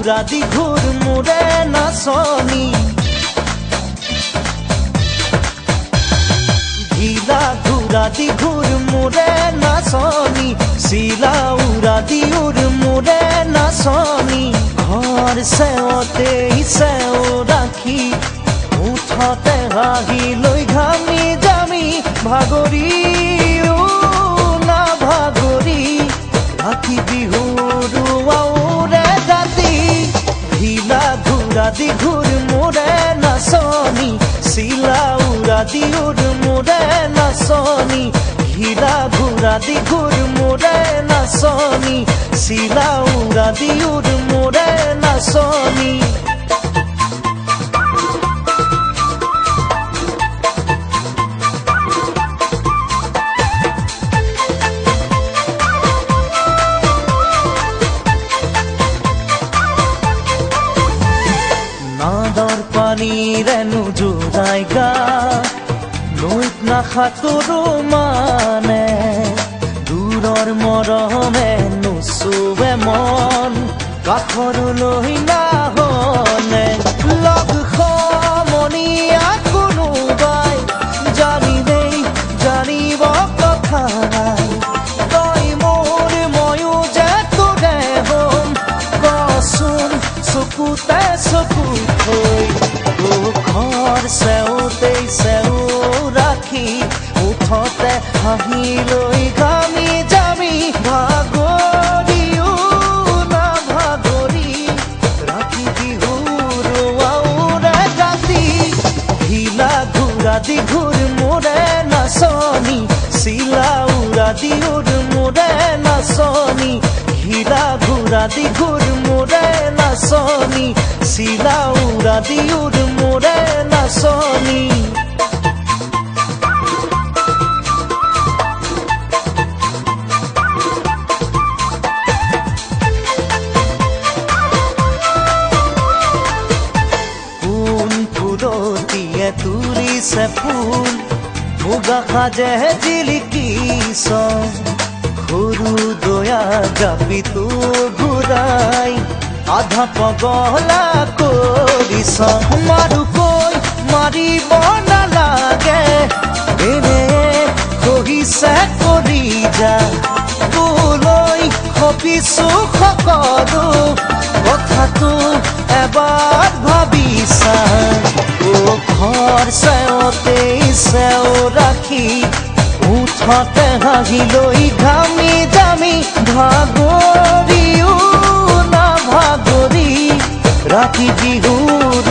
ঘূৰা দি ঘূৰ মোৰে নাচনী ঢিলা ঘূৰা দি ঘূৰ মোৰে নাচনী চিলা উৰা দি উৰ মোৰে নাচনী ঘৰ চেৱতেই চেও ৰাখি মুঠতে হাঁহি লৈ ঘামি জামি ভাগৰি না ভাগৰি ৰাতি বিহুৰ আউৰে ৰাতি ঢিলা ঘূৰা দি ঘূৰ মোৰে নাচনী চিলা উৰা দি উৰ মোৰে নাচনী ঢিলা ঘূৰা দি ঘূৰ মোৰে নাচনী চিলা উৰা দি উৰ মোৰে নাচনী নাদৰ পানীৰে নুজুৰাই গা নৈত নাসাঁতোৰো মানে দূৰৰ মৰমে নুচুৱে মন কাষৰলৈ নাহনে লগ সমনীয়া কোনোবাই জানিলেই জানিব কথা তই মোৰ ময়ো যে তোৰে হম কচোন চকুতে চকু থৈ ঘৰ চেওতেই চেও ৰাখি মুঠতে হাঁহি লৈ ঘামি জামি ভাগৰিও না ভাগৰি ৰাতি বিহুৰ আউৰে ৰাতি ঢিলা ঘূৰা দি ঘূৰ মোৰে নাচনী চিলা উৰা দি উৰ মোৰে নাচনী ঢিলা ঘূৰা দি ঘূৰ মোৰে নাচনী চিলা উৰা দি উৰ মোৰে নাচনী কোন ফুলটিয়ে তুলিছে ফুল মুগা সাজে জিলিকিছ সৰু দয়া জাপিটো ঘূৰাই আধা পগলা কৰিছ মাৰুকৈ মাৰিব নালাগে এনে কহিছে কৰি যা তোলৈ সপিছো সকলো কথাটো এবাৰ ভাবিছা ঘৰ চেৱতেই চেও ৰাখি মুঠতে হাঁহি লৈ ঘামি জামি ভাগৰিও না ভাগৰি ৰাতি বিহুৰ